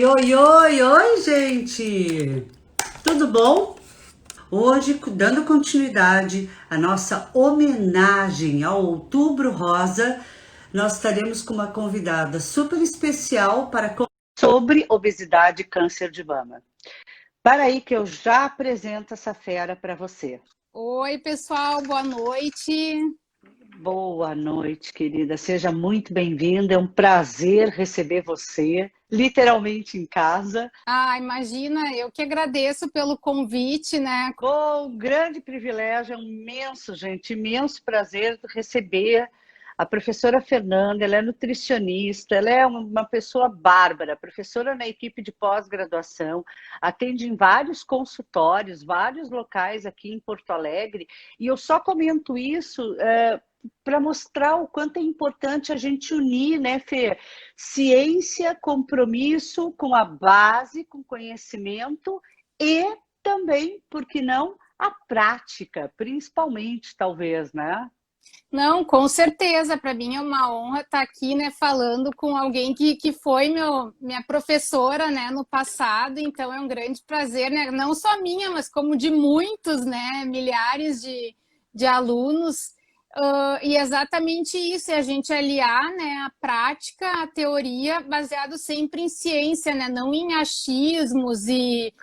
Oi, oi, oi, oi, gente! Tudo bom? Hoje, dando continuidade à nossa homenagem ao Outubro Rosa, nós estaremos com uma convidada super especial para sobre obesidade e câncer de mama. Para aí que eu já apresento essa fera para você. Oi, pessoal, boa noite. Boa noite, querida. Seja muito bem-vinda. É um prazer receber você, literalmente em casa. Imagina, eu que agradeço pelo convite, né? Bom, grande privilégio, é um imenso, gente, imenso prazer receber a professora Fernanda. Ela é nutricionista, ela é uma pessoa bárbara, professora na equipe de pós-graduação, atende em vários consultórios, vários locais aqui em Porto Alegre, e eu só comento isso para mostrar o quanto é importante a gente unir, né, Fê? Ciência, compromisso com a base, com conhecimento e também, por que não, a prática, principalmente, talvez, né? Não, com certeza, para mim é uma honra estar aqui, né, falando com alguém que foi minha professora, né, no passado, então é um grande prazer, né, não só minha, mas como de muitos, né, milhares de alunos, e exatamente isso, é a gente aliar, né, a prática, a teoria, baseado sempre em ciência, né, não em achismos e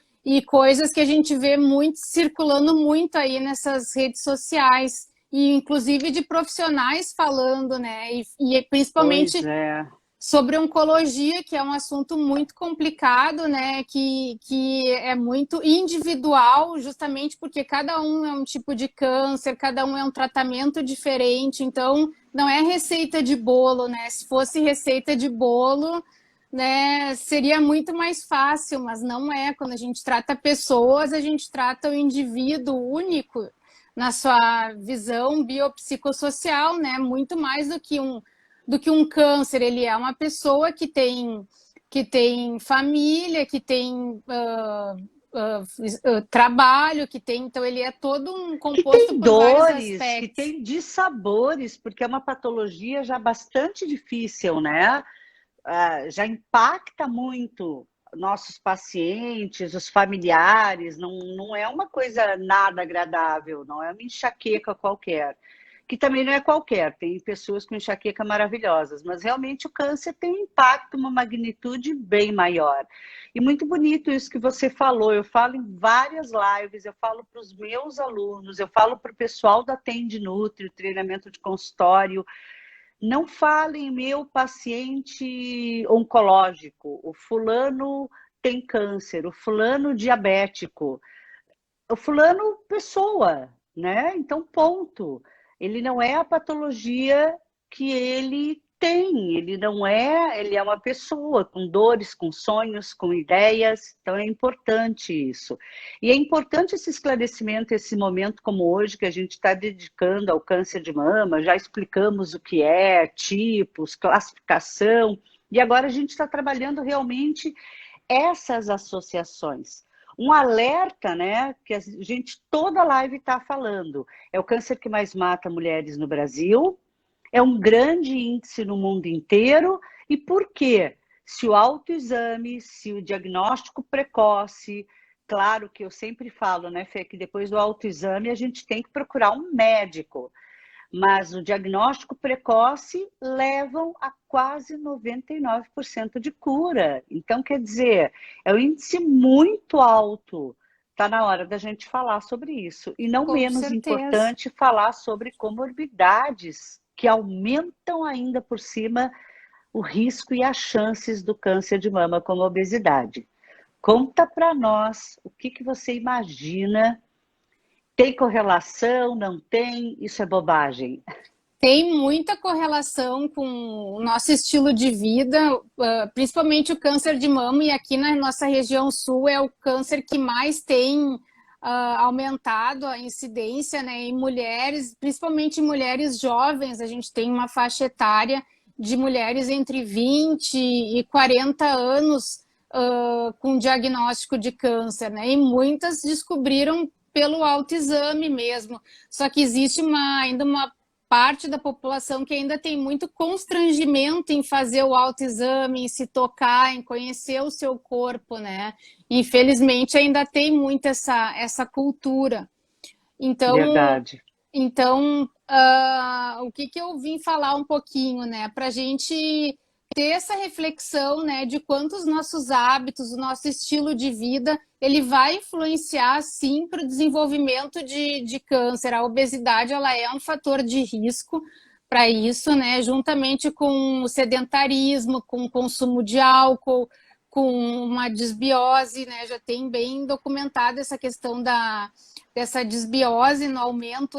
coisas que a gente vê muito circulando muito aí nessas redes sociais e inclusive de profissionais falando, né? E Pois principalmente é. sobre oncologia, que é um assunto muito complicado, né? Que é muito individual, justamente porque cada um é um tipo de câncer, cada um é um tratamento diferente, então não é receita de bolo, né? Se fosse receita de bolo, né, seria muito mais fácil, mas não é. Quando a gente trata pessoas, a gente trata o indivíduo único na sua visão biopsicossocial, né? Muito mais do que um câncer. Ele é uma pessoa que tem família, que tem trabalho, então ele é todo um Que composto tem por vários dores, que aspectos. tem dissabores, porque é uma patologia já bastante difícil, né? Já impacta muito nossos pacientes, os familiares, não é uma coisa nada agradável, não é uma enxaqueca qualquer, que também não é qualquer, tem pessoas com enxaqueca maravilhosas, mas realmente o câncer tem um impacto, uma magnitude bem maior. E muito bonito isso que você falou, eu falo em várias lives, eu falo para os meus alunos, eu falo para o pessoal da Tende Nutri, o treinamento de consultório, não falem meu paciente oncológico, o fulano tem câncer, o fulano diabético, o fulano pessoa, né? Então, ponto. Ele não é a patologia que ele tem, ele é uma pessoa com dores, com sonhos, com ideias, então é importante isso. E é importante esse esclarecimento, esse momento como hoje, que a gente está dedicando ao câncer de mama, já explicamos o que é, tipos, classificação, e agora a gente está trabalhando realmente essas associações. Um alerta, né, que a gente toda live está falando, é o câncer que mais mata mulheres no Brasil, é um grande índice no mundo inteiro, e por quê? Se o autoexame, se o diagnóstico precoce, claro que eu sempre falo, né, Fê, que depois do autoexame a gente tem que procurar um médico, mas o diagnóstico precoce levam a quase 99% de cura. Então, quer dizer, é um índice muito alto. Está na hora da gente falar sobre isso. E não Com menos certeza. importante, falar sobre comorbidades que aumentam ainda por cima o risco e as chances do câncer de mama, como a obesidade. Conta para nós o que você imagina. Tem correlação? Não tem? Isso é bobagem. Tem muita correlação com o nosso estilo de vida, principalmente o câncer de mama, e aqui na nossa região sul é o câncer que mais tem aumentado a incidência, né, em mulheres, principalmente em mulheres jovens. A gente tem uma faixa etária de mulheres entre 20 e 40 anos com diagnóstico de câncer, né, e muitas descobriram pelo autoexame mesmo. Só que existe ainda uma parte da população que ainda tem muito constrangimento em fazer o autoexame, em se tocar, em conhecer o seu corpo, né? Infelizmente, ainda tem muito essa cultura. Verdade. Então, o que eu vim falar um pouquinho, né? Para a gente ter essa reflexão, né, de quanto os nossos hábitos, o nosso estilo de vida, ele vai influenciar, sim, para o desenvolvimento de câncer. A obesidade, ela é um fator de risco para isso, né? Juntamente com o sedentarismo, com o consumo de álcool, com uma desbiose, né? Já tem bem documentado essa questão dessa desbiose no aumento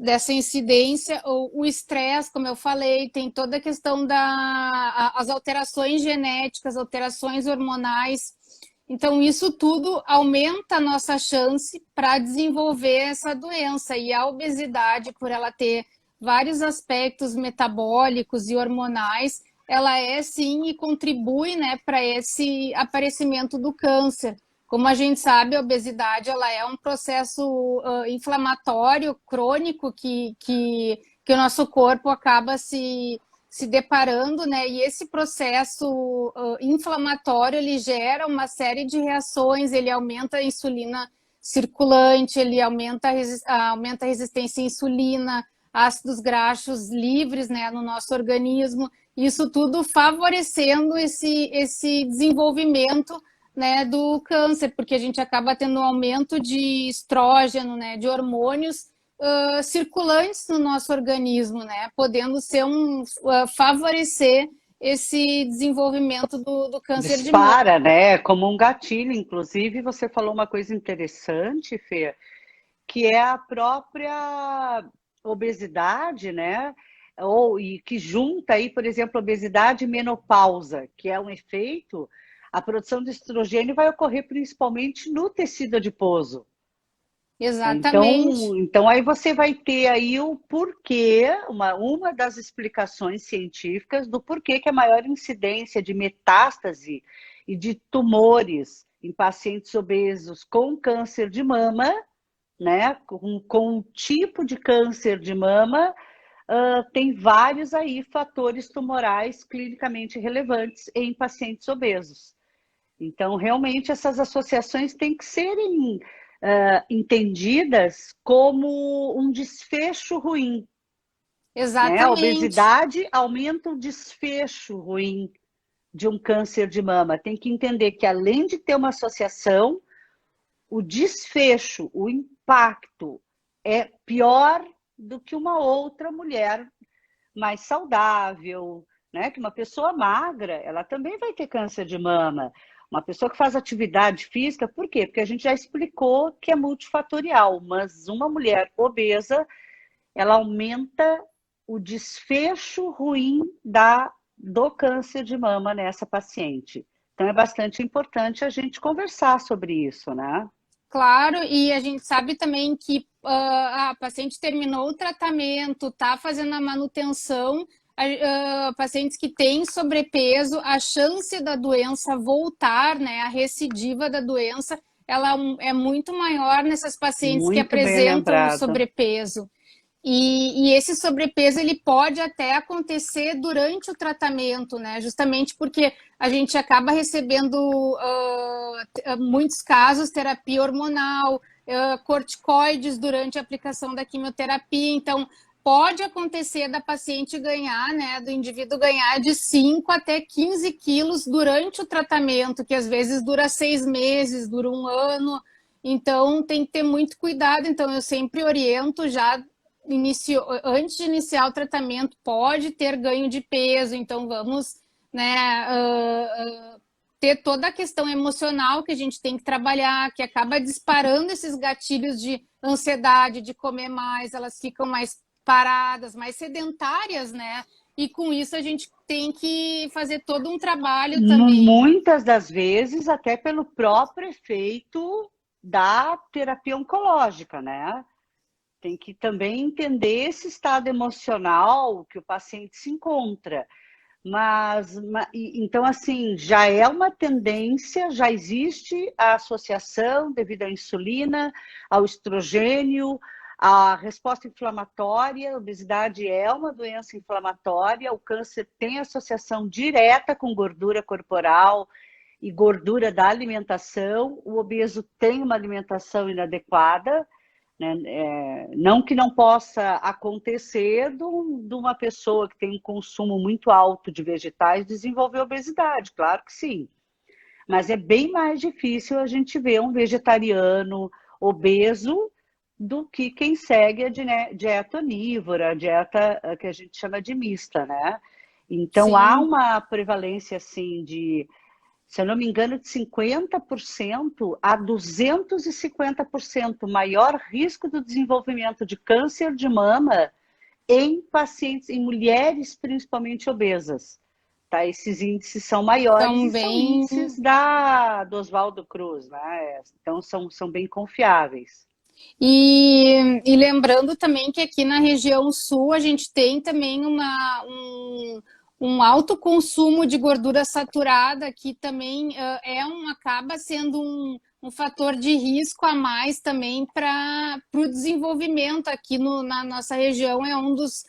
dessa incidência, o estresse, como eu falei, tem toda a questão das alterações genéticas, alterações hormonais. Então, isso tudo aumenta a nossa chance para desenvolver essa doença. E a obesidade, por ela ter vários aspectos metabólicos e hormonais, ela é sim e contribui, né, para esse aparecimento do câncer. Como a gente sabe, a obesidade ela é um processo inflamatório crônico que o nosso corpo acaba se deparando, né? E esse processo inflamatório ele gera uma série de reações, ele aumenta a insulina circulante, ele aumenta a resistência à insulina, ácidos graxos livres, né, no nosso organismo. Isso tudo favorecendo esse desenvolvimento, né, do câncer, porque a gente acaba tendo um aumento de estrógeno, né, de hormônios circulantes no nosso organismo, né, podendo ser favorecer esse desenvolvimento do câncer de mama. Dispara, né? Como um gatilho. Inclusive, você falou uma coisa interessante, Fê, que é a própria obesidade, né? E que junta aí, por exemplo, obesidade e menopausa, que é um efeito. A produção de estrogênio vai ocorrer principalmente no tecido adiposo. Exatamente. Então aí você vai ter aí o porquê, uma das explicações científicas do porquê que a maior incidência de metástase e de tumores em pacientes obesos com câncer de mama, né, com um tipo de câncer de mama, tem vários aí fatores tumorais clinicamente relevantes em pacientes obesos. Então, realmente, essas associações têm que serem entendidas como um desfecho ruim. Exatamente. Né? A obesidade aumenta o desfecho ruim de um câncer de mama. Tem que entender que, além de ter uma associação, o desfecho, o impacto é pior do que uma outra mulher mais saudável, né? Que uma pessoa magra, ela também vai ter câncer de mama. Uma pessoa que faz atividade física, por quê? Porque a gente já explicou que é multifatorial, mas uma mulher obesa, ela aumenta o desfecho ruim do câncer de mama nessa paciente. Então é bastante importante a gente conversar sobre isso, né? Claro, e a gente sabe também que a paciente terminou o tratamento, está fazendo a manutenção, pacientes que têm sobrepeso, a chance da doença voltar, né, a recidiva da doença, ela é muito maior nessas pacientes que Muito bem apresentam lembrado. sobrepeso. E esse sobrepeso ele pode até acontecer durante o tratamento, né? Justamente porque a gente acaba recebendo muitos casos terapia hormonal, corticoides durante a aplicação da quimioterapia. Então, pode acontecer da paciente ganhar, né? Do indivíduo ganhar de 5 até 15 quilos durante o tratamento, que às vezes dura 6 meses, dura 1 ano. Então, tem que ter muito cuidado. Então, eu sempre oriento já. Antes de iniciar o tratamento, pode ter ganho de peso, então vamos, né, ter toda a questão emocional que a gente tem que trabalhar, que acaba disparando esses gatilhos de ansiedade, de comer mais, elas ficam mais paradas, mais sedentárias, né? E com isso a gente tem que fazer todo um trabalho também. Muitas das vezes, até pelo próprio efeito da terapia oncológica, né? Tem que também entender esse estado emocional que o paciente se encontra. Então, assim, já é uma tendência, já existe a associação devido à insulina, ao estrogênio, A resposta inflamatória, a obesidade é uma doença inflamatória, o câncer tem associação direta com gordura corporal e gordura da alimentação, o obeso tem uma alimentação inadequada, né? Não que não possa acontecer de uma pessoa que tem um consumo muito alto de vegetais desenvolver obesidade, claro que sim. Mas é bem mais difícil a gente ver um vegetariano obeso do que quem segue a dieta onívora, a dieta que a gente chama de mista, né? Então há Sim, uma prevalência assim de, se eu não me engano, de 50% a 250% maior risco do desenvolvimento de câncer de mama em pacientes, em mulheres principalmente obesas. Tá? Esses índices são maiores são e são bem. índices do Oswaldo Cruz, né? Então são bem confiáveis. E lembrando também que aqui na região sul a gente tem também um alto consumo de gordura saturada, que também acaba sendo um fator de risco a mais também para o desenvolvimento aqui na nossa região. É um dos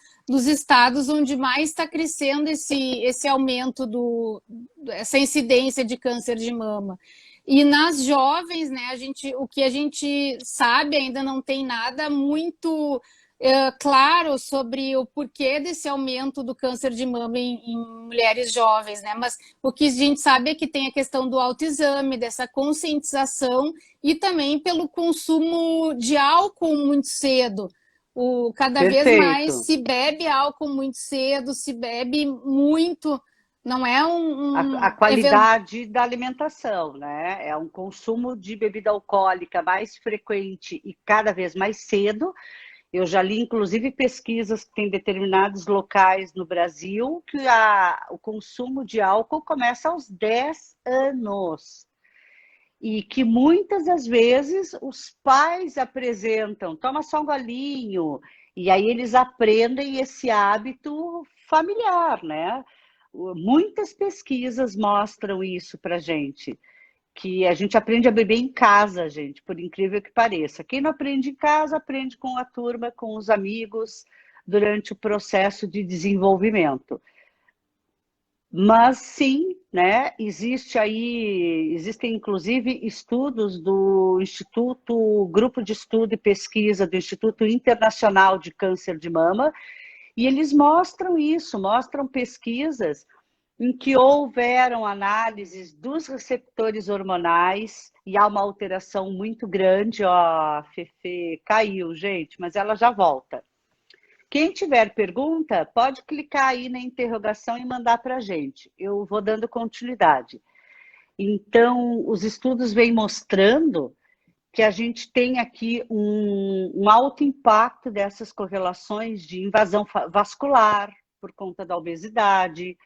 estados onde mais está crescendo esse aumento essa incidência de câncer de mama. E nas jovens, né, o que a gente sabe ainda não tem nada muito claro sobre o porquê desse aumento do câncer de mama em mulheres jovens, né? Mas o que a gente sabe é que tem a questão do autoexame, dessa conscientização e também pelo consumo de álcool muito cedo. Cada vez mais Perfeito. se bebe álcool muito cedo, se bebe muito. Não é A qualidade da alimentação, né? É um consumo de bebida alcoólica mais frequente e cada vez mais cedo. Eu já li, inclusive, pesquisas que tem determinados locais no Brasil que o consumo de álcool começa aos 10 anos. E que muitas das vezes os pais apresentam, toma só um golinho, e aí eles aprendem esse hábito familiar, né? Muitas pesquisas mostram isso para gente, que a gente aprende a beber em casa, gente, por incrível que pareça. Quem não aprende em casa, aprende com a turma, com os amigos, durante o processo de desenvolvimento. Mas sim, né, existem inclusive estudos do Instituto, Grupo de Estudo e Pesquisa do Instituto Internacional de Câncer de Mama, e eles mostram isso, mostram pesquisas em que houveram análises dos receptores hormonais e há uma alteração muito grande. Ó, a Fefe caiu, gente, mas ela já volta. Quem tiver pergunta, pode clicar aí na interrogação e mandar para a gente. Eu vou dando continuidade. Então, os estudos vêm mostrando que a gente tem aqui um alto impacto dessas correlações de invasão vascular por conta da obesidade,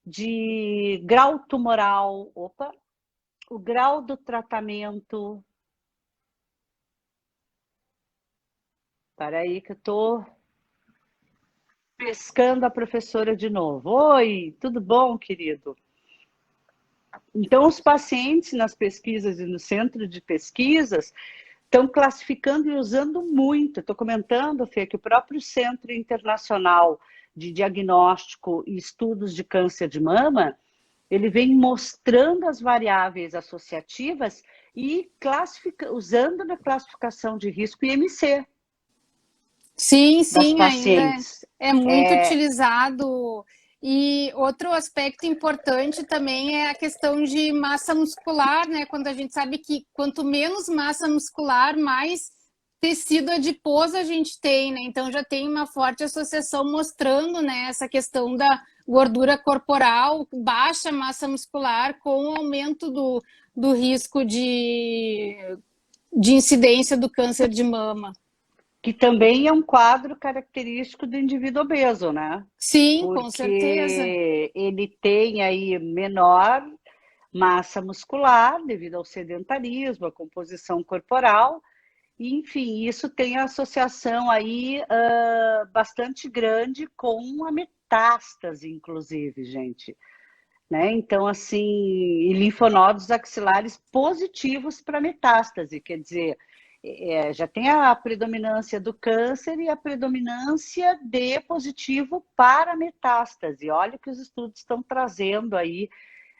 de grau tumoral, o grau do tratamento. Espera aí que eu estou pescando a professora de novo. Oi, tudo bom, querido? Então, os pacientes nas pesquisas e no centro de pesquisas estão classificando e usando muito. Estou comentando, Fê, que o próprio Centro Internacional de Diagnóstico e Estudos de Câncer de Mama, ele vem mostrando as variáveis associativas e usando na classificação de risco IMC Sim, das sim, ainda pacientes. é muito utilizado. E outro aspecto importante também é a questão de massa muscular, né? Quando a gente sabe que quanto menos massa muscular, mais tecido adiposo a gente tem, né? Então já tem uma forte associação mostrando, né, essa questão da gordura corporal, baixa massa muscular com o aumento do risco de incidência do câncer de mama. Que também é um quadro característico do indivíduo obeso, né? Sim, com certeza. Porque ele tem aí menor massa muscular devido ao sedentarismo, à composição corporal, e, enfim, isso tem associação aí bastante grande com a metástase, inclusive, gente. Né? Então, assim, e linfonodos axilares positivos para metástase, quer dizer, já tem a predominância do câncer e a predominância de positivo para metástase. Olha o que os estudos estão trazendo aí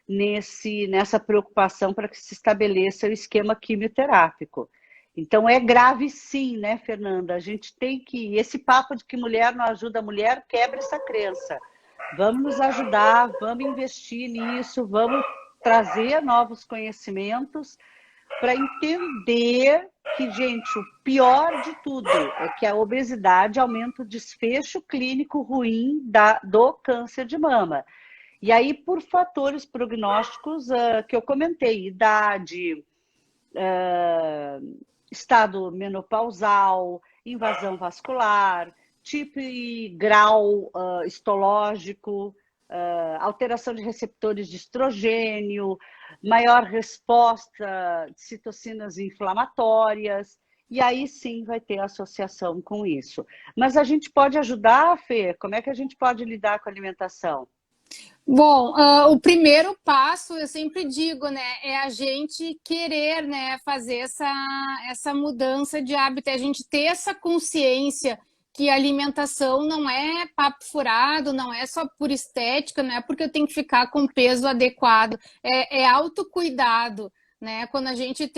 nessa preocupação para que se estabeleça o esquema quimioterápico. Então, é grave sim, né, Fernanda? A gente tem que... Esse papo de que mulher não ajuda a mulher quebra essa crença. Vamos nos ajudar, vamos investir nisso, vamos trazer novos conhecimentos para entender que, gente, o pior de tudo é que a obesidade aumenta o desfecho clínico ruim do câncer de mama. E aí, por fatores prognósticos que eu comentei, idade, estado menopausal, invasão vascular, tipo e grau histológico, alteração de receptores de estrogênio, maior resposta de citocinas inflamatórias, e aí sim vai ter associação com isso. Mas a gente pode ajudar, Fê? Como é que a gente pode lidar com a alimentação? Bom, o primeiro passo, eu sempre digo, né, é a gente querer, né, fazer essa mudança de hábito, é a gente ter essa consciência que a alimentação não é papo furado, não é só por estética, não é porque eu tenho que ficar com peso adequado, é autocuidado, né? Quando a gente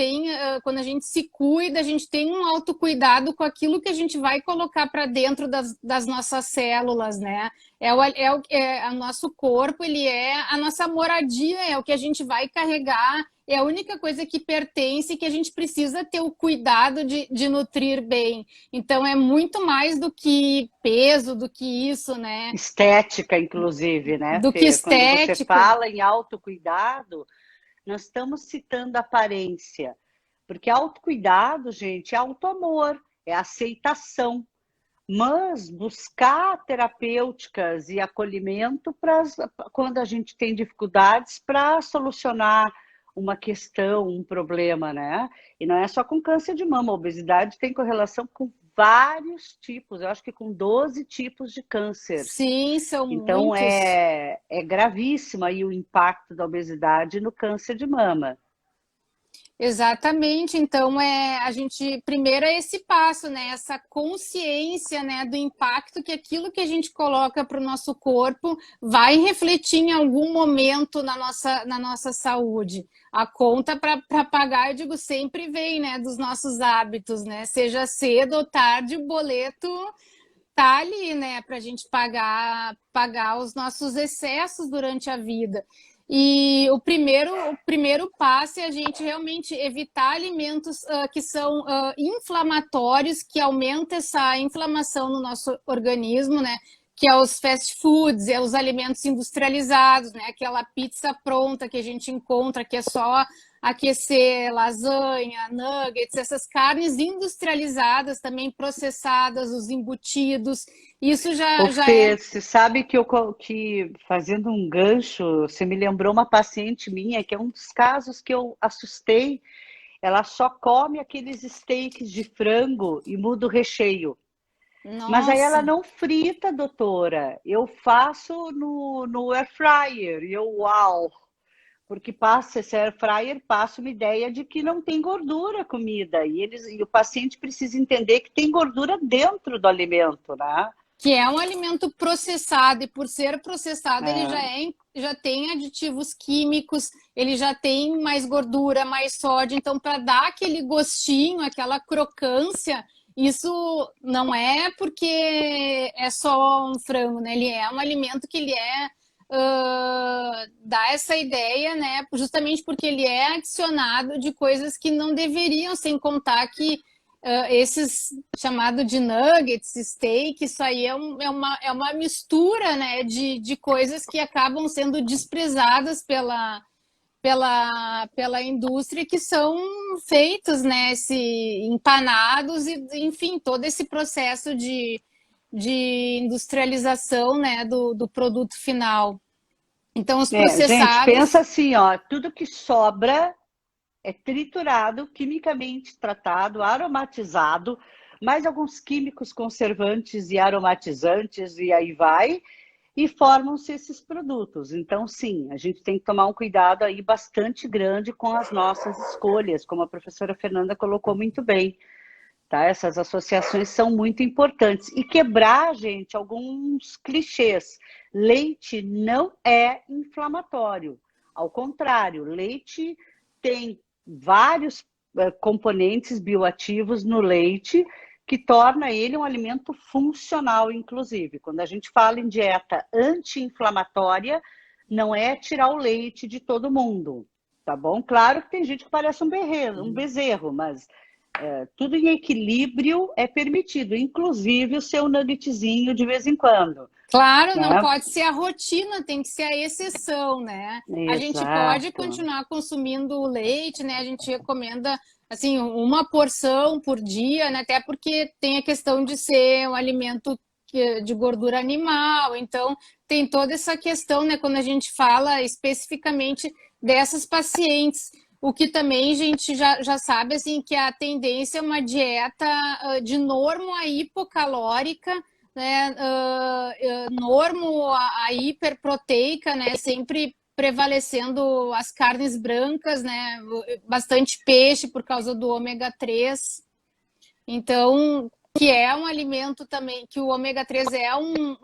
quando a gente se cuida, a gente tem um autocuidado com aquilo que a gente vai colocar para dentro das nossas células, né? O nosso corpo, ele é a nossa moradia, é o que a gente vai carregar, é a única coisa que pertence e que a gente precisa ter o cuidado de nutrir bem. Então, é muito mais do que peso, do que isso, né? Estética, inclusive, né, Do que Fê? Quando você estética. fala em autocuidado, nós estamos citando aparência, porque autocuidado, gente, é autoamor, é aceitação. Mas buscar terapêuticas e acolhimento quando a gente tem dificuldades para solucionar uma questão, um problema, né? E não é só com câncer de mama, a obesidade tem correlação com vários tipos, eu acho que com 12 tipos de câncer. Sim, são Então muitos. é gravíssimo aí o impacto da obesidade no câncer de mama. Exatamente, então a gente primeiro é esse passo, né? Essa consciência, né, do impacto que aquilo que a gente coloca para o nosso corpo vai refletir em algum momento na nossa saúde. A conta para pagar, eu digo, sempre vem, né, dos nossos hábitos, né? Seja cedo ou tarde, o boleto tá ali, né, para a gente pagar os nossos excessos durante a vida. E o primeiro passo é a gente realmente evitar alimentos que são inflamatórios, que aumentam essa inflamação no nosso organismo, né? Que é os fast foods, é os alimentos industrializados, né? Aquela pizza pronta que a gente encontra, que é só aquecer lasanha, nuggets, essas carnes industrializadas, também processadas, os embutidos. Isso Ô já é. Fê, você sabe que fazendo um gancho, você me lembrou uma paciente minha, que é um dos casos que eu assustei. Ela só come aqueles steaks de frango e muda o recheio. Mas aí ela Nossa. não frita, doutora. Eu faço no air fryer. E eu, uau! Porque passa esse air fryer passa uma ideia de que não tem gordura a comida. E o paciente precisa entender que tem gordura dentro do alimento, né? Que é um alimento processado, e por ser processado, ele É, já tem aditivos químicos, ele já tem mais gordura, mais sódio. Então, para dar aquele gostinho, aquela crocância, isso não é porque é só um frango, né? Ele é um alimento que ele dá essa ideia, né? Justamente porque ele é adicionado de coisas que não deveriam, sem contar que esses chamado de nuggets, steak, isso aí é uma mistura, né, de coisas que acabam sendo desprezadas pela indústria, que são feitos, né, empanados e, enfim, todo esse processo de industrialização, né, do produto final. Então, os gente, pensa processados. assim, ó, tudo que sobra é triturado, quimicamente tratado, aromatizado, mais alguns químicos conservantes e aromatizantes, e aí vai, e formam-se esses produtos. Então, sim, a gente tem que tomar um cuidado aí bastante grande com as nossas escolhas, como a professora Fernanda colocou muito bem. tá? Essas associações são muito importantes. E quebrar, gente, alguns clichês. Leite não é inflamatório. Ao contrário, leite tem vários componentes bioativos no leite que torna ele um alimento funcional, inclusive. Quando a gente fala em dieta anti-inflamatória, não é tirar o leite de todo mundo, tá bom? Claro que tem gente que parece um bezerro, mas tudo em equilíbrio é permitido, inclusive o seu nuggetzinho de vez em quando. Claro, não Né? pode ser a rotina, tem que ser a exceção, né? Exato. A gente pode continuar consumindo leite, né? A gente recomenda assim uma porção por dia, né? Até porque tem a questão de ser um alimento de gordura animal, então tem toda essa questão, né? Quando a gente fala especificamente dessas pacientes, o que também a gente já sabe assim que a tendência é uma dieta de normo a hipocalórica, né, normo a hiperproteica, né, sempre prevalecendo as carnes brancas, né, bastante peixe por causa do ômega 3. Então, que é um alimento também, que o ômega 3 é um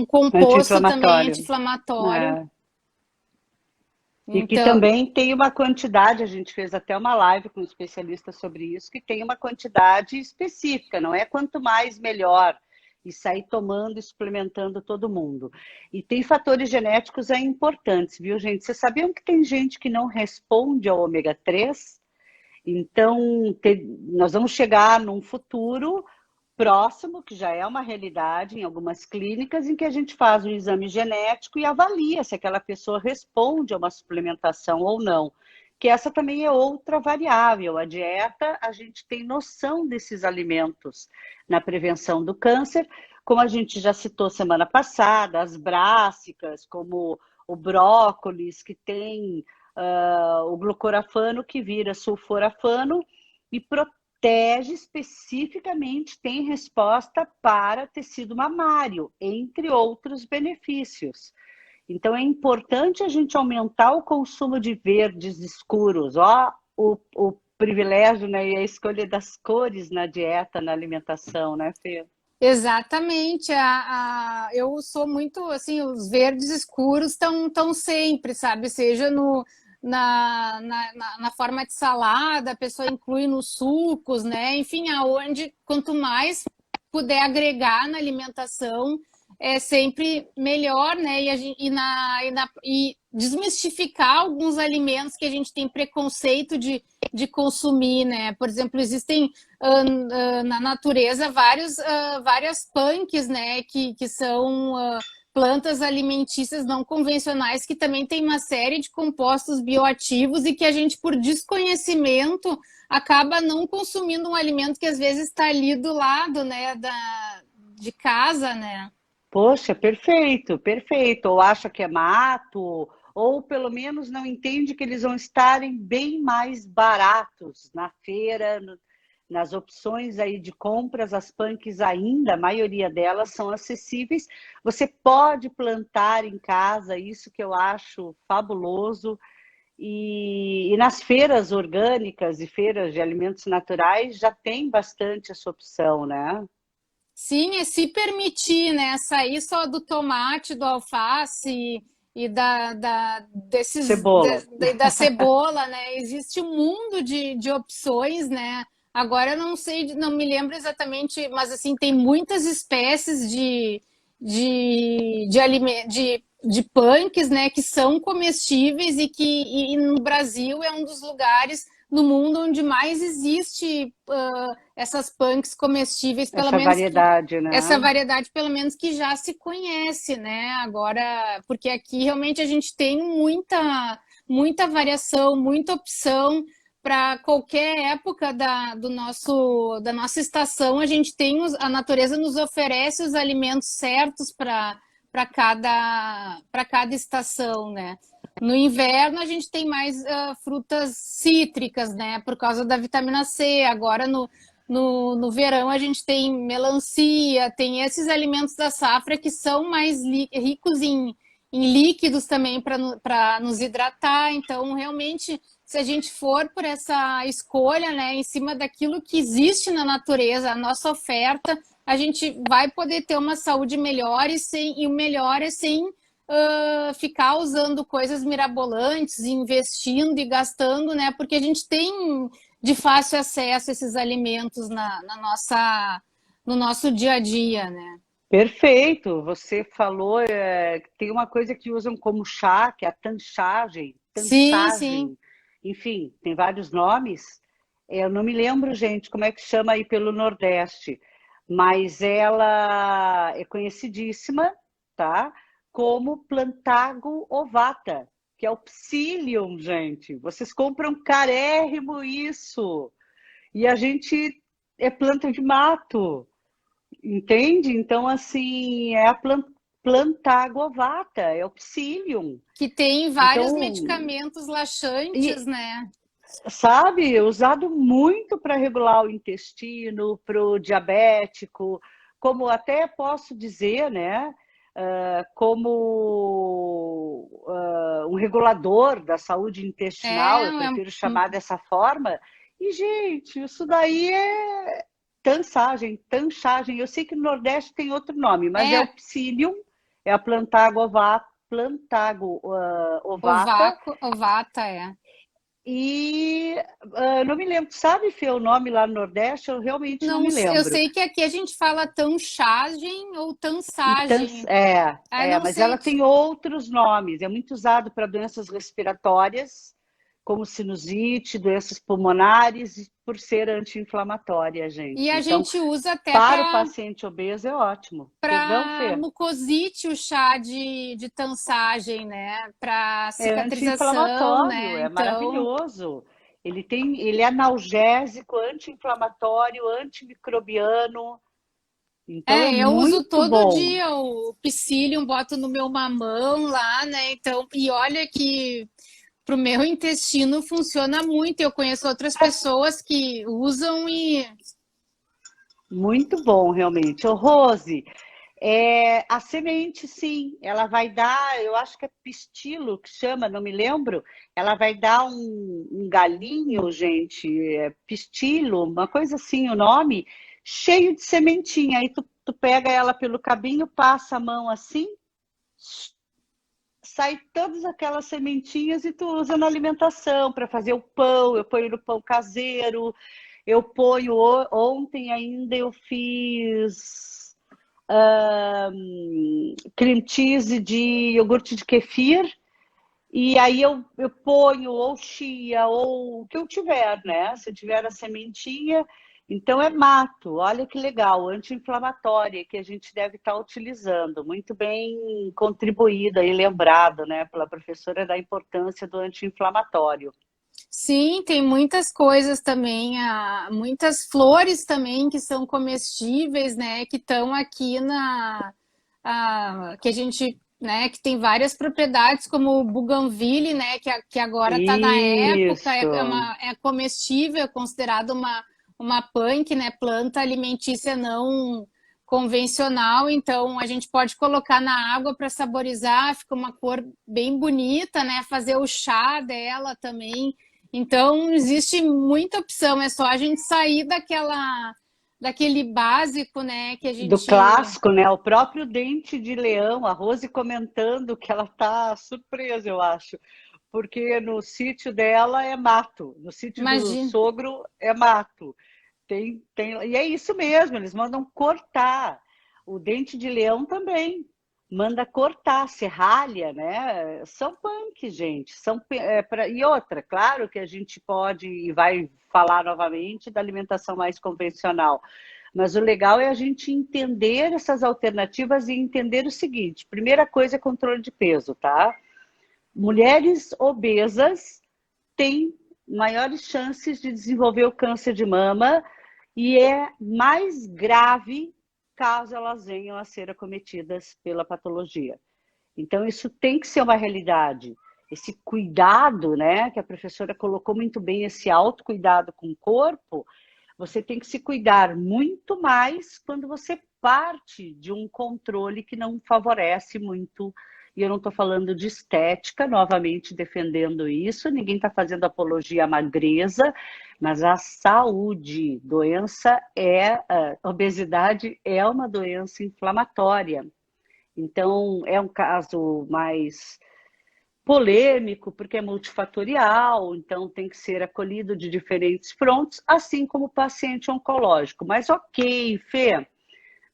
composto também anti-inflamatório. E que também tem uma quantidade, a gente fez até uma live com um especialista sobre isso, que tem uma quantidade específica, não é quanto mais melhor, e sair tomando e suplementando todo mundo. E tem fatores genéticos importantes, viu, gente? Vocês sabiam que tem gente que não responde ao ômega 3? Então, nós vamos chegar num futuro próximo, que já é uma realidade em algumas clínicas, em que a gente faz um exame genético e avalia se aquela pessoa responde a uma suplementação ou não. Que essa também é outra variável. A dieta, a gente tem noção desses alimentos na prevenção do câncer, como a gente já citou semana passada, as brássicas, como o brócolis, que tem o glucorafano, que vira sulforafano, e protege especificamente, tem resposta para tecido mamário, entre outros benefícios. Então, é importante a gente aumentar o consumo de verdes escuros. Ó, o privilégio, né, e a escolha das cores na dieta, na alimentação, né, Fê? Exatamente. Eu sou muito, assim, os verdes escuros estão sempre, sabe? Seja na forma de salada, a pessoa inclui nos sucos, né? Enfim, aonde, quanto mais puder agregar na alimentação, é sempre melhor, né? E desmistificar alguns alimentos que a gente tem preconceito de consumir, né? Por exemplo, existem na natureza várias punks, né? Que são plantas alimentícias não convencionais que também tem uma série de compostos bioativos e que a gente, por desconhecimento, acaba não consumindo um alimento que às vezes está ali do lado, né? De casa, né? Poxa, perfeito, perfeito. Ou acha que é mato, ou pelo menos não entende que eles vão estarem bem mais baratos na feira, nas opções aí de compras, as punks ainda, a maioria delas são acessíveis. Você pode plantar em casa, isso que eu acho fabuloso. E nas feiras orgânicas e feiras de alimentos naturais já tem bastante essa opção, né? Sim, é se permitir, né? Sair só do tomate, do alface e Cebola. da cebola, né? Existe um mundo de opções, né? Agora eu não sei, não me lembro exatamente, mas assim, tem muitas espécies de punks, né? Que são comestíveis e no Brasil é um dos lugares no mundo onde mais existe essas punks comestíveis, pelo Essa menos variedade, né? essa variedade, pelo menos que já se conhece, né? Agora, porque aqui realmente a gente tem muita variação, muita opção para qualquer época da nossa estação. A gente tem a natureza nos oferece os alimentos certos para cada estação, né? No inverno a gente tem mais frutas cítricas, né? Por causa da vitamina C. Agora no verão a gente tem melancia, tem esses alimentos da safra que são mais ricos em em líquidos também para nos hidratar. Então, realmente, se a gente for por essa escolha, né, em cima daquilo que existe na natureza, a nossa oferta, a gente vai poder ter uma saúde melhor e o melhor é sem ficar usando coisas mirabolantes, investindo e gastando, né? Porque a gente tem de fácil acesso a esses alimentos no nosso dia a dia, né? Perfeito, você falou, tem uma coisa que usam como chá, que é a Sim, sim. tanchagem, enfim, tem vários nomes. Eu não me lembro, gente, como é que chama aí pelo Nordeste, mas ela é conhecidíssima, tá? Como Plantago ovata, que é o psyllium, gente. Vocês compram carérrimo isso, e a gente é planta de mato. Entende? Então, assim, é a Plantago ovata, é o psyllium. Que tem vários Então, medicamentos laxantes, e né? sabe, usado muito para regular o intestino, para o diabético, como até posso dizer, né? Como um regulador da saúde É, intestinal, eu prefiro chamar dessa forma. E, gente, isso daí é tanchagem. Eu sei que no Nordeste tem outro nome, mas é o é psyllium, é a Plantago ovata, ovata, é. e não me lembro, sabe, Fê, o nome lá no Nordeste? Eu realmente não Não, me eu lembro. sei que aqui a gente fala tanchagem ou tansagem. Ah, não Mas sei. ela tem outros nomes. É muito usado para doenças respiratórias, como sinusite, doenças pulmonares, por ser anti-inflamatória, E gente. a Então, gente usa até para o paciente obeso é ótimo. Perdão, para Fê? mucosite o chá de tansagem, né? Para É cicatrização, anti-inflamatório, né? é Então, maravilhoso. Ele é analgésico, anti-inflamatório, antimicrobiano. Então é eu uso muito todo bom. dia o psyllium, boto no meu mamão lá, né? Então, e olha que pro meu intestino funciona muito. Eu conheço outras pessoas que usam e Muito bom, realmente. Ô, Rose, a semente, sim, ela vai dar, eu acho que é pistilo que chama, não me lembro. Ela vai dar um galinho, gente, pistilo, uma coisa assim, o nome, cheio de sementinha. Aí tu pega ela pelo cabinho, passa a mão assim, sai todas aquelas sementinhas e tu usa na alimentação para fazer o pão. Eu ponho no pão caseiro, eu ponho. Ontem ainda eu fiz cream cheese de iogurte de kefir. E aí eu ponho ou chia ou o que eu tiver, né? Se eu tiver a sementinha, então é mato. Olha que legal, anti-inflamatória que a gente deve estar utilizando. Muito bem contribuída e lembrado, né, pela professora da importância do anti-inflamatório. sim, tem muitas coisas também, muitas flores também que são comestíveis, né? Que estão aqui que a gente, né? Que tem várias propriedades, como o bougainville, né? Que agora está na época, Isso. é comestível, é considerado uma punk, né? Planta alimentícia não convencional, então a gente pode colocar na água para saborizar, fica uma cor bem bonita, né? Fazer o chá dela também. Então, existe muita opção, é só a gente sair daquele básico, né, que a Do gente... clássico, né? O próprio dente de leão, a Rose comentando que ela tá surpresa, eu acho, porque no sítio dela é mato, no sítio do Imagina. sogro é mato. E é isso mesmo, eles mandam cortar. O dente de leão também manda cortar, serralha, né? São punk, gente. E outra, claro que a gente pode e vai falar novamente da alimentação mais convencional. Mas o legal é a gente entender essas alternativas e entender o seguinte: primeira coisa é controle de peso, tá? Mulheres obesas têm maiores chances de desenvolver o câncer de mama e é mais grave caso elas venham a ser acometidas pela patologia. Então, isso tem que ser uma realidade. Esse cuidado, né, que a professora colocou muito bem, esse autocuidado com o corpo, você tem que se cuidar muito mais quando você parte de um controle que não favorece muito e eu não estou falando de estética, novamente defendendo isso, ninguém está fazendo apologia à magreza, mas à saúde. Obesidade é uma doença inflamatória. Então, é um caso mais polêmico, porque é multifatorial, então tem que ser acolhido de diferentes frontes, assim como o paciente oncológico. Mas ok, Fê,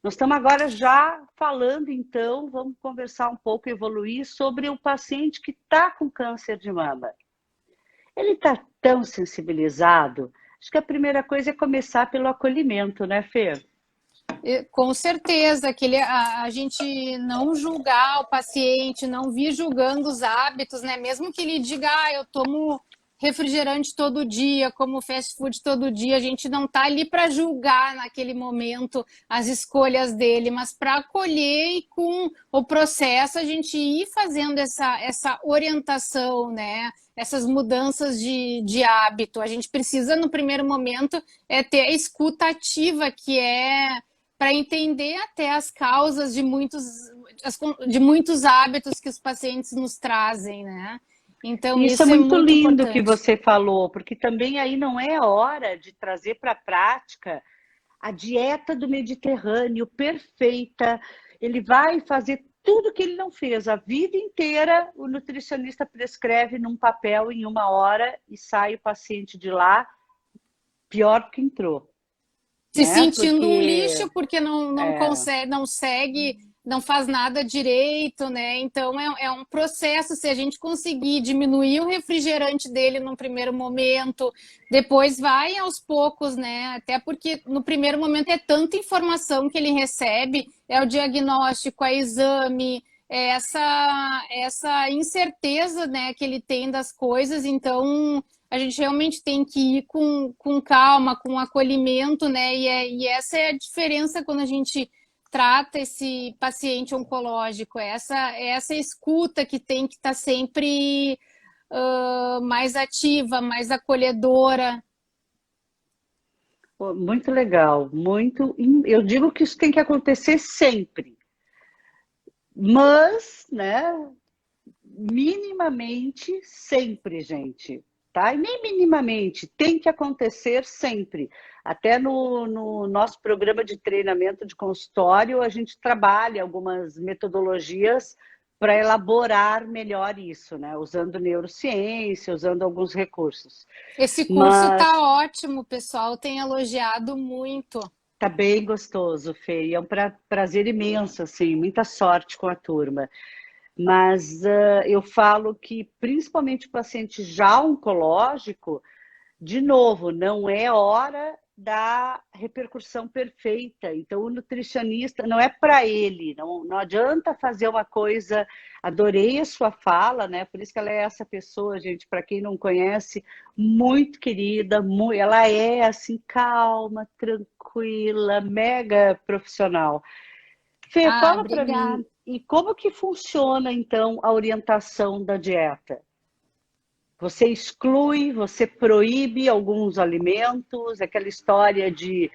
nós estamos agora já falando, então, vamos conversar um pouco, evoluir sobre o paciente que está com câncer de mama. Ele está tão sensibilizado, acho que a primeira coisa é começar pelo acolhimento, né, Fê? Com certeza, a gente não julgar o paciente, não vir julgando os hábitos, né? Mesmo que ele diga, eu tomo refrigerante todo dia, como fast food todo dia, a gente não está ali para julgar naquele momento as escolhas dele, mas para acolher e com o processo a gente ir fazendo essa orientação, né? Essas mudanças de hábito. A gente precisa, no primeiro momento, ter a escuta ativa, que é para entender até as causas de muitos hábitos que os pacientes nos trazem, né? Então, Isso é isso é muito muito lindo que importante. você falou, porque também aí não é hora de trazer para a prática a dieta do Mediterrâneo perfeita. Ele vai fazer tudo que ele não fez a vida inteira, o nutricionista prescreve num papel em 1 hora e sai o paciente de lá pior que entrou, Se né? sentindo um Porque lixo porque não é, consegue, não segue, não faz nada direito, né? Então é um processo. Se a gente conseguir diminuir o refrigerante dele num primeiro momento, depois vai aos poucos, né? Até porque no primeiro momento é tanta informação que ele recebe, é o diagnóstico, é exame, é essa incerteza, né, que ele tem das coisas, então a gente realmente tem que ir com calma, com acolhimento, né? E essa é a diferença quando a gente trata esse paciente oncológico, essa escuta que tem que estar sempre mais ativa, mais acolhedora. muito legal, muito. Eu digo que isso tem que acontecer sempre, mas, né? Minimamente sempre, gente, tá? E nem minimamente, tem que acontecer sempre. Até no nosso programa de treinamento de consultório, a gente trabalha algumas metodologias para elaborar melhor isso, né? Usando neurociência, usando alguns recursos. Esse curso está Mas ótimo, o pessoal tem elogiado muito. tá bem gostoso, Fê, e é um prazer imenso, assim, muita sorte com a turma. Mas eu falo que, principalmente o paciente já oncológico, de novo, não é hora da repercussão perfeita. Então, o nutricionista não é para ele, não adianta fazer uma coisa. Adorei a sua fala, né? Por isso que ela é essa pessoa, gente, para quem não conhece, muito querida, ela é assim, calma, tranquila, mega profissional. Fê, fala para Obrigada. mim, e como que funciona então a orientação da dieta? Você exclui, você proíbe alguns alimentos, aquela história de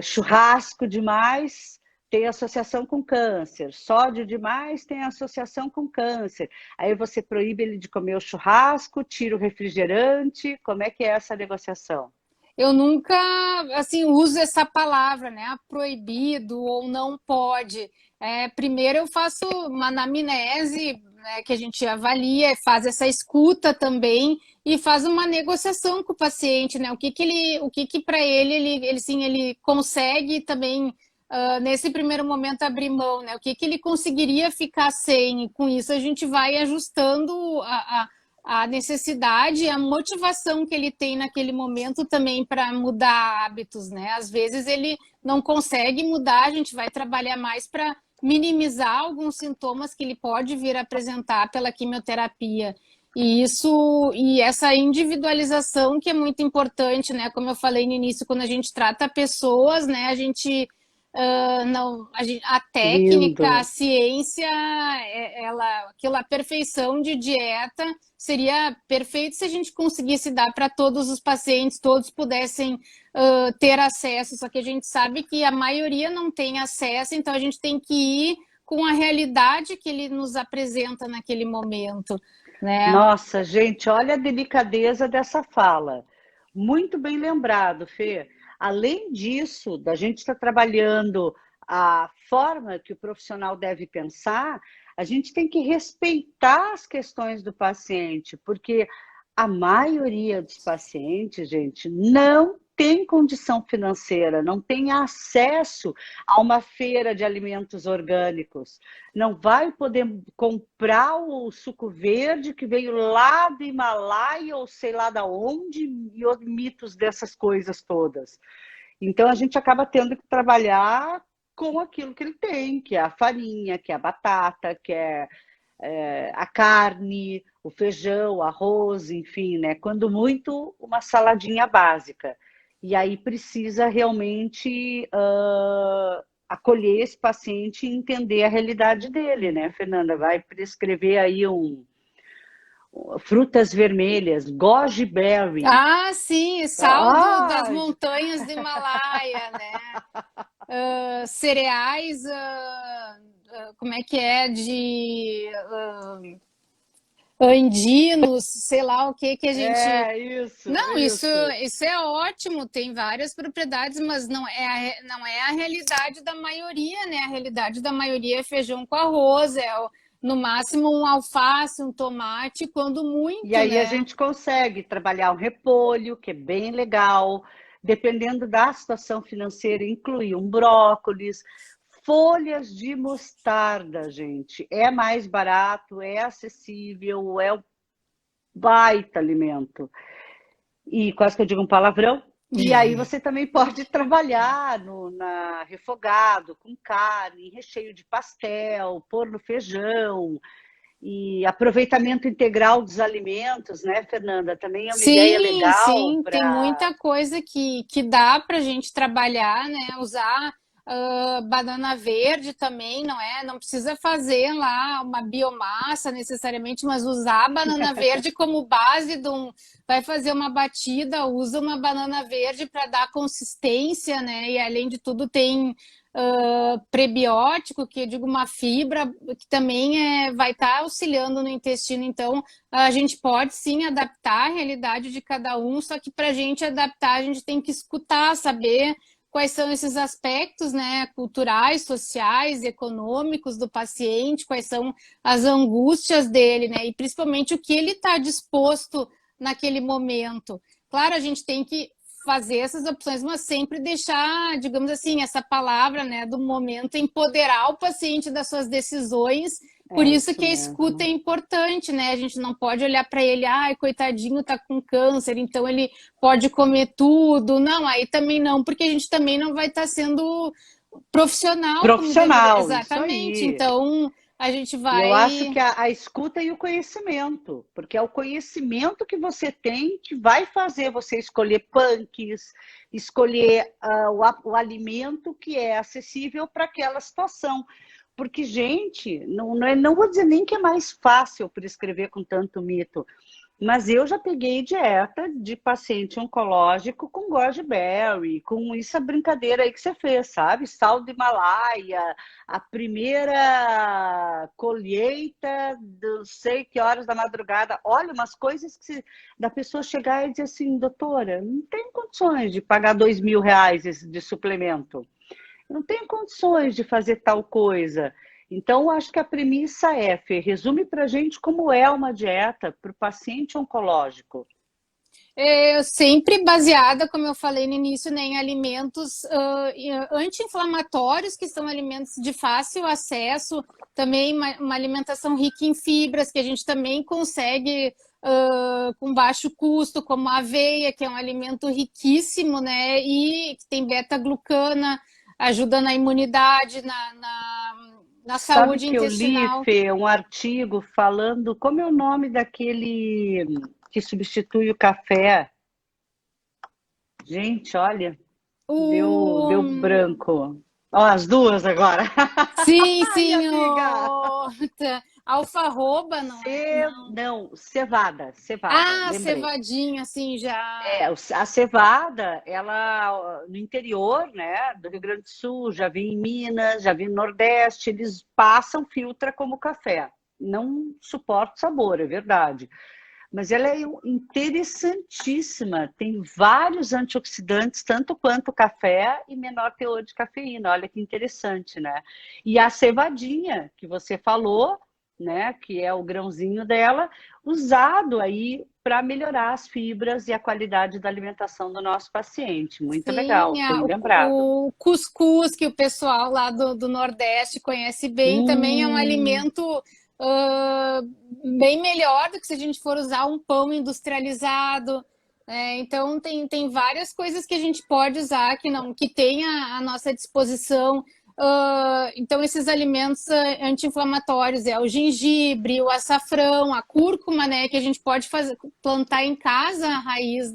churrasco demais tem associação com câncer, sódio demais tem associação com câncer. Aí você proíbe ele de comer o churrasco, tira o refrigerante, como é que é essa negociação? Eu nunca, assim, uso essa palavra, né? Proibido ou não pode. Primeiro eu faço uma anamnese, né, que a gente avalia, faz essa escuta também e faz uma negociação com o paciente, né? O que que para ele, sim, ele consegue também, nesse primeiro momento, abrir mão, né? O que que ele conseguiria ficar sem? E com isso a gente vai ajustando a necessidade, a motivação que ele tem naquele momento também para mudar hábitos, né? Às vezes ele não consegue mudar, a gente vai trabalhar mais para minimizar alguns sintomas que ele pode vir a apresentar pela quimioterapia. E essa individualização que é muito importante, né? Como eu falei no início, quando a gente trata pessoas, né? A gente não, a técnica, a Lindo. ciência, a perfeição de dieta seria perfeito se a gente conseguisse dar para todos os pacientes, todos pudessem ter acesso, só que a gente sabe que a maioria não tem acesso, então a gente tem que ir com a realidade que ele nos apresenta naquele momento, né? Nossa, gente, olha a delicadeza dessa fala. Muito bem lembrado, Fê. Além disso, da gente estar trabalhando a forma que o profissional deve pensar, a gente tem que respeitar as questões do paciente, porque a maioria dos pacientes, gente, não tem condição financeira, não tem acesso a uma feira de alimentos orgânicos, não vai poder comprar o suco verde que veio lá do Himalaia ou sei lá da onde, e os mitos dessas coisas todas. Então a gente acaba tendo que trabalhar com aquilo que ele tem, que é a farinha, que é a batata, que é a carne, o feijão, o arroz, enfim, né? Quando muito, uma saladinha básica. E aí precisa realmente acolher esse paciente e entender a realidade dele, né, Fernanda? Vai prescrever aí frutas vermelhas, goji berry. Ah, sim, das montanhas do Himalaia, né? Cereais, como é que é, de andinos, sei lá o que a gente... Isso, Não, isso. Isso é ótimo, tem várias propriedades, mas não é a realidade da maioria, né? A realidade da maioria é feijão com arroz, no máximo um alface, um tomate, quando muito, E aí né? a gente consegue trabalhar um repolho, que é bem legal, dependendo da situação financeira, incluir um brócolis, folhas de mostarda, gente. É mais barato, é acessível, é um baita alimento. E quase que eu digo um palavrão. E aí você também pode trabalhar na refogado, com carne, recheio de pastel, pôr no feijão. E aproveitamento integral dos alimentos, né, Fernanda? Também é uma ideia legal Sim, tem para... muita coisa que dá para a gente trabalhar, né? Usar banana verde também, não é? Não precisa fazer lá uma biomassa necessariamente, mas usar a banana verde como base de um... Vai fazer uma batida, usa uma banana verde para dar consistência, né? E além de tudo tem prebiótico, que eu digo uma fibra, que também vai estar auxiliando no intestino. Então, a gente pode sim adaptar a realidade de cada um, só que para a gente adaptar, a gente tem que escutar, saber quais são esses aspectos, né, culturais, sociais, econômicos do paciente, quais são as angústias dele, né, e principalmente o que ele está disposto naquele momento. Claro, a gente tem que fazer essas opções, mas sempre deixar, digamos assim, essa palavra, né, do momento, empoderar o paciente das suas decisões. Por isso que a escuta é importante, né? A gente não pode olhar para ele, ai, coitadinho, tá com câncer, então ele pode comer tudo. Não, aí também não, porque a gente também não vai estar sendo profissional. Profissional, exatamente. isso aí. Então, a gente vai... Eu acho que a escuta e o conhecimento, porque é o conhecimento que você tem que vai fazer você escolher punks, escolher o alimento que é acessível para aquela situação. Porque, gente, não vou dizer nem que é mais fácil prescrever com tanto mito, mas eu já peguei dieta de paciente oncológico com goji berry, com essa brincadeira aí que você fez, sabe? Sal do Himalaia, a primeira colheita não sei que horas da madrugada. Olha, umas coisas que da pessoa chegar e dizer assim, doutora, não tem condições de pagar R$ 2.000 de suplemento. Não tenho condições de fazer tal coisa. Então, acho que a premissa é, Fê, resume para a gente como é uma dieta para o paciente oncológico. Sempre baseada, como eu falei no início, né, em alimentos anti-inflamatórios, que são alimentos de fácil acesso, também uma alimentação rica em fibras, que a gente também consegue com baixo custo, como a aveia, que é um alimento riquíssimo, né, e que tem beta-glucana, ajuda na imunidade, na Sabe saúde que eu li, intestinal. Fê, um artigo falando como é o nome daquele que substitui o café. Gente, olha, deu branco. Ó, as duas agora. Sim, Ai, sim. amiga! Alfarroba, não é? Não. Não, cevada, Ah, lembrei. cevadinha, assim, já. A cevada, ela no interior, né, do Rio Grande do Sul, já vi em Minas, já vi no Nordeste, eles passam filtra como café. Não suporta o sabor, é verdade. Mas ela é interessantíssima, tem vários antioxidantes, tanto quanto o café e menor teor de cafeína. Olha que interessante, né? E a cevadinha que você falou, né, que é o grãozinho dela, usado aí para melhorar as fibras e a qualidade da alimentação do nosso paciente. Muito Sim, legal, bem lembrado. o cuscuz, que o pessoal lá do Nordeste conhece bem, também é um Hum, alimento ah, bem melhor do que se a gente for usar um pão industrializado. Então, tem várias coisas que a gente pode usar que não que tem à nossa disposição. Então, esses alimentos anti-inflamatórios é o gengibre, o açafrão, a cúrcuma, né, que a gente pode plantar em casa a raiz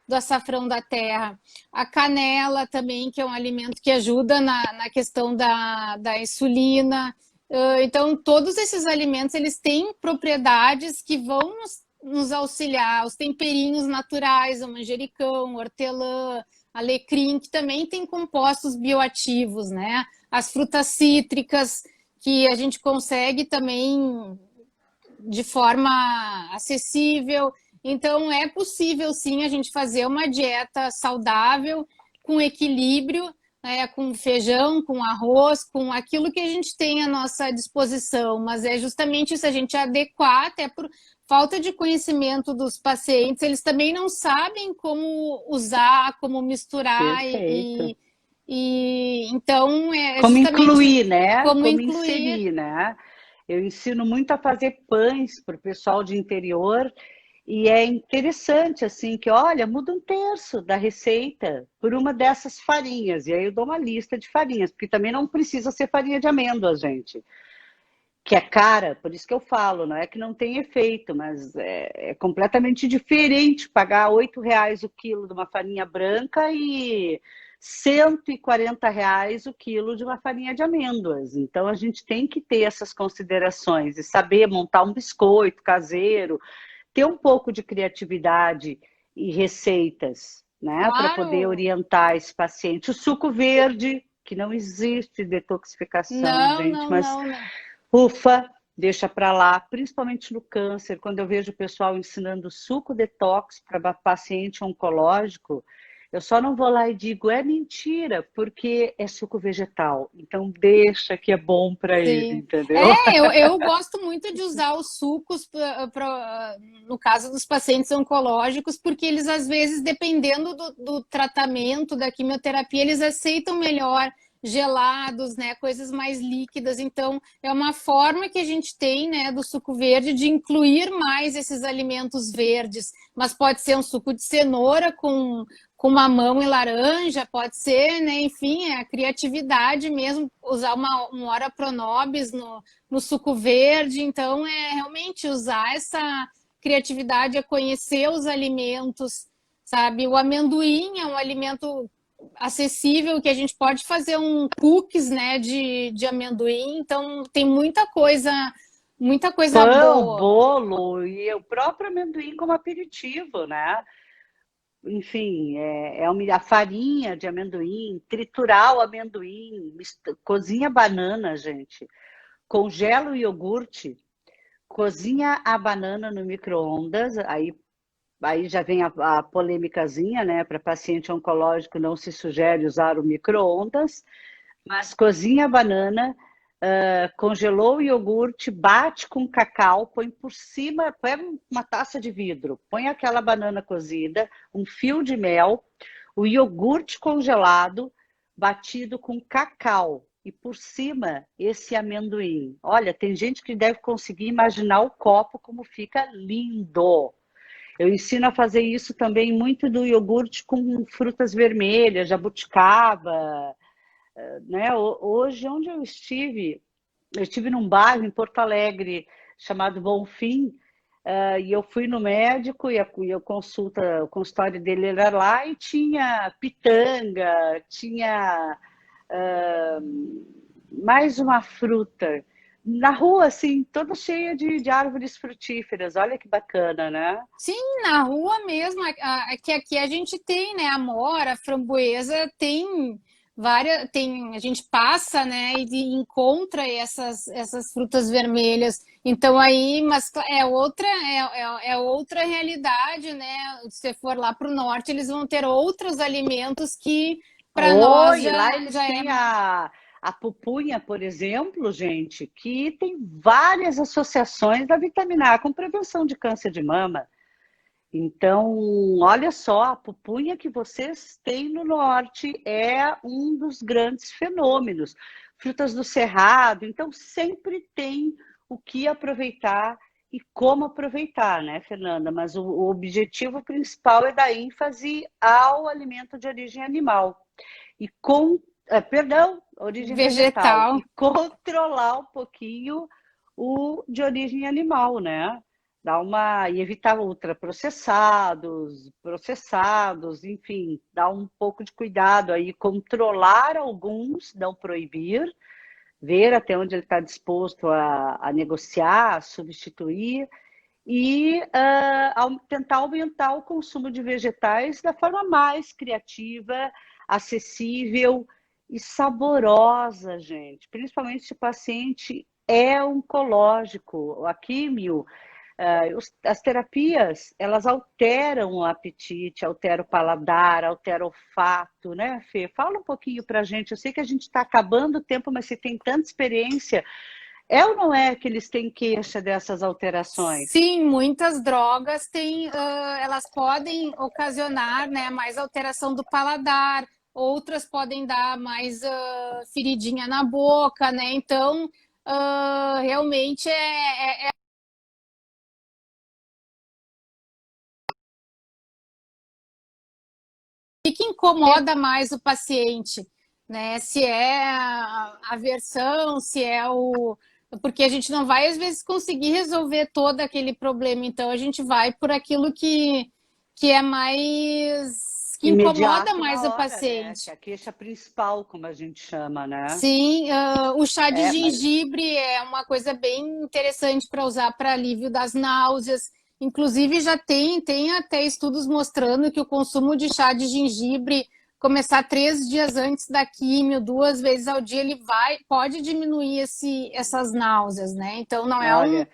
do açafrão da terra. A canela também, que é um alimento que ajuda na questão da insulina. Então, todos esses alimentos, eles têm propriedades que vão nos auxiliar. Os temperinhos naturais, o manjericão, o hortelã, alecrim, que também tem compostos bioativos, né? As frutas cítricas, que a gente consegue também de forma acessível. Então, é possível, sim, a gente fazer uma dieta saudável, com equilíbrio, com feijão, com arroz, com aquilo que a gente tem à nossa disposição. Mas é justamente isso, a gente adequar, até por falta de conhecimento dos pacientes, eles também não sabem como usar, como misturar, perfeito. então é Como justamente incluir, né? como Como incluir. inserir, né? Eu ensino muito a fazer pães para o pessoal de interior e é interessante assim que, olha, muda um terço da receita por uma dessas farinhas. E aí eu dou uma lista de farinhas, porque também não precisa ser farinha de amêndoa, gente, que é cara, por isso que eu falo, não é que não tem efeito, mas é completamente diferente pagar R$ 8 o quilo de uma farinha branca e R$ 140 o quilo de uma farinha de amêndoas. Então a gente tem que ter essas considerações e saber montar um biscoito caseiro, ter um pouco de criatividade e receitas, né, para poder Claro, orientar esse paciente. O suco verde, que não existe detoxificação, não, gente, não, mas não, não. ufa, deixa para lá, principalmente no câncer, quando eu vejo o pessoal ensinando suco detox para paciente oncológico, eu só não vou lá e digo, é mentira, porque é suco vegetal. Então deixa que é bom para ele, Sim. entendeu? Eu gosto muito de usar os sucos no caso dos pacientes oncológicos, porque eles, às vezes, dependendo do tratamento, da quimioterapia, eles aceitam melhor gelados, né, coisas mais líquidas. Então, é uma forma que a gente tem, né, do suco verde de incluir mais esses alimentos verdes. Mas pode ser um suco de cenoura com mamão e laranja, pode ser, né? Enfim, é a criatividade mesmo, usar um ora pronobis no suco verde. Então, é realmente usar essa criatividade, é conhecer os alimentos, sabe? O amendoim é um alimento acessível que a gente pode fazer um cookies, né, de amendoim. Então, tem muita coisa Pão, boa. bolo e o próprio amendoim como aperitivo, né? Enfim, a farinha de amendoim, triturar o amendoim, cozinha banana, gente, congela o iogurte, cozinha a banana no micro-ondas, aí já vem a polêmicazinha, né? Para paciente oncológico não se sugere usar o micro-ondas, mas cozinha a banana, congelou o iogurte, bate com cacau, põe por cima, pega uma taça de vidro, põe aquela banana cozida, um fio de mel, o iogurte congelado, batido com cacau. E por cima, esse amendoim. Olha, tem gente que deve conseguir imaginar o copo como fica lindo. Eu ensino a fazer isso também muito do iogurte com frutas vermelhas, jabuticaba, né? Hoje, onde eu estive num bairro em Porto Alegre chamado Bonfim, e eu fui no médico e o consultório dele era lá e tinha pitanga, tinha mais uma fruta. na rua, assim, toda cheia de árvores frutíferas. Olha que bacana, né? Sim, na rua mesmo, que aqui a gente tem, né, amora, framboesa, tem várias, tem, a gente passa, né, e encontra essas frutas vermelhas. Então aí, mas é outra realidade, né? Se você for lá para o norte, eles vão ter outros alimentos que para nós Oi, lá eles já é têm a pupunha, por exemplo, gente, que tem várias associações da vitamina A com prevenção de câncer de mama. Então, olha só, a pupunha que vocês têm no norte é um dos grandes fenômenos. Frutas do cerrado, então sempre tem o que aproveitar e como aproveitar, né, Fernanda? Mas o objetivo principal é dar ênfase ao alimento de origem animal e perdão, origem vegetal vegetal. e controlar um pouquinho o de origem animal, né? Dar uma e evitar processados, enfim, dar um pouco de cuidado aí, controlar alguns, não proibir, ver até onde ele está disposto a negociar, a substituir e tentar aumentar o consumo de vegetais da forma mais criativa, acessível e saborosa, gente. Principalmente se o paciente é oncológico. A químio, as terapias, elas alteram o apetite, alteram o paladar, alteram o olfato, né, Fê? Fala um pouquinho pra gente. Eu sei que a gente está acabando o tempo, mas você tem tanta experiência. É ou não é que eles têm queixa dessas alterações? Sim, muitas drogas têm, elas podem ocasionar, né, mais alteração do paladar, outras podem dar mais feridinha na boca, né? Então, realmente o que incomoda mais o paciente, né? Se é a aversão, se é o. Porque a gente não vai, às vezes, conseguir resolver todo aquele problema. Então, a gente vai por aquilo que é mais. Que incomoda Imediato mais na o hora, né? Que paciente. é a queixa principal, como a gente chama, né? Sim, o chá de É, mas gengibre é uma coisa bem interessante para usar para alívio das náuseas. Inclusive, já tem até estudos mostrando que o consumo de chá de gengibre, começar 3 dias antes da químio, 2 vezes ao dia, pode diminuir essas náuseas, né? Então, não é um. olha,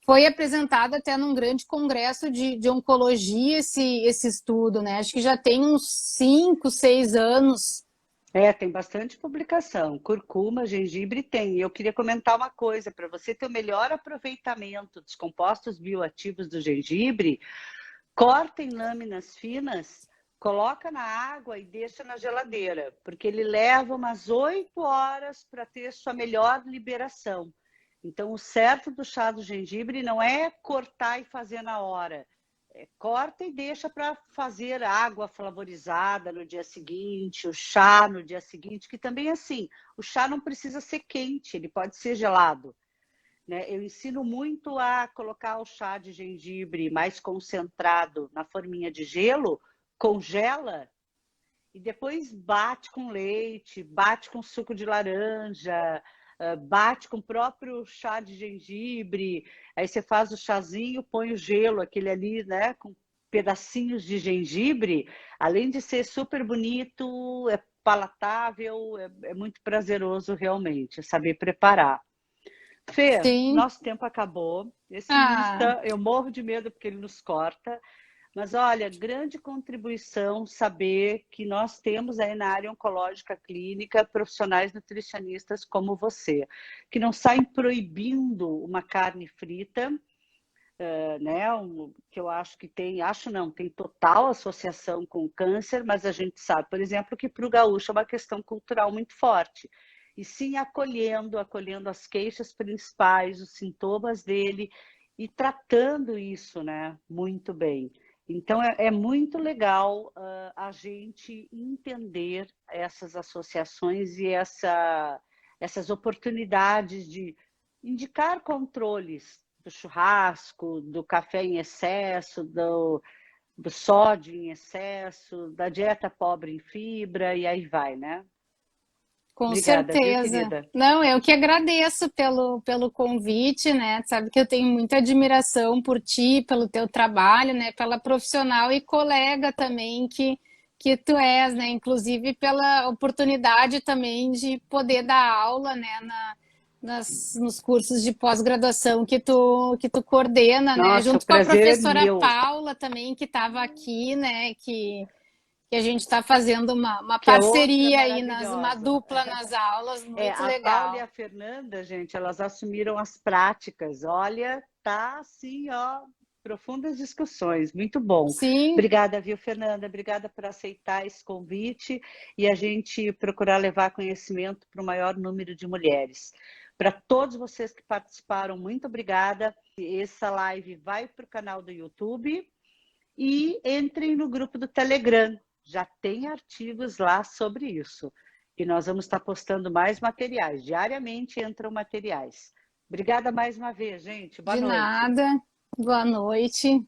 Foi apresentado até num grande congresso de oncologia esse estudo, né? Acho que já tem uns 5, 6 anos. tem bastante publicação. Curcuma, gengibre tem. E eu queria comentar uma coisa, para você ter o melhor aproveitamento dos compostos bioativos do gengibre, corta em lâminas finas, coloca na água e deixa na geladeira, porque ele leva umas 8 horas para ter sua melhor liberação. Então, o certo do chá do gengibre não é cortar e fazer na hora. Corta e deixa para fazer água flavorizada no dia seguinte, o chá no dia seguinte, que também é assim, o chá não precisa ser quente, ele pode ser gelado, né? Eu ensino muito a colocar o chá de gengibre mais concentrado na forminha de gelo, congela e depois bate com leite, bate com suco de laranja, bate com o próprio chá de gengibre. Aí você faz o chazinho, põe o gelo, aquele ali, né, com pedacinhos de gengibre. Além de ser super bonito, é palatável, é muito prazeroso realmente, é saber preparar. Fê, Sim. nosso tempo acabou. Esse Ah, Insta, eu morro de medo porque ele nos corta. Mas olha, grande contribuição saber que nós temos aí na área oncológica clínica profissionais nutricionistas como você, que não saem proibindo uma carne frita, né? Que eu acho que tem, acho não, tem total associação com o câncer, mas a gente sabe, por exemplo, que para o gaúcho é uma questão cultural muito forte. E sim acolhendo as queixas principais, os sintomas dele e tratando isso, né, muito bem. Então é muito legal a gente entender essas associações e essas oportunidades de indicar controles do churrasco, do café em excesso, do sódio em excesso, da dieta pobre em fibra e aí vai, né? Com Obrigada, viu, certeza. querida? Não, eu que agradeço pelo convite, né? Sabe que eu tenho muita admiração por ti, pelo teu trabalho, né? Pela profissional e colega também que tu és, né? Inclusive pela oportunidade também de poder dar aula, né? Nos cursos de pós-graduação que tu coordena, né? Nossa, o Junto com a prazer é professora meu. Paula também, que estava aqui, né? Que a gente está fazendo uma Que é outra parceria aí, uma maravilhosa. dupla nas aulas, É, muito a Paula e legal. a Fernanda, gente, elas assumiram as práticas. Olha, tá assim, ó, profundas discussões. Muito bom. Sim, Obrigada, viu, Fernanda? Obrigada por aceitar esse convite e a gente procurar levar conhecimento para o maior número de mulheres. Para todos vocês que participaram, muito obrigada. Essa live vai para o canal do YouTube e entrem no grupo do Telegram. Já tem artigos lá sobre isso. E nós vamos estar postando mais materiais. Diariamente entram materiais. Obrigada mais uma vez, gente. Boa de noite. nada. Boa noite.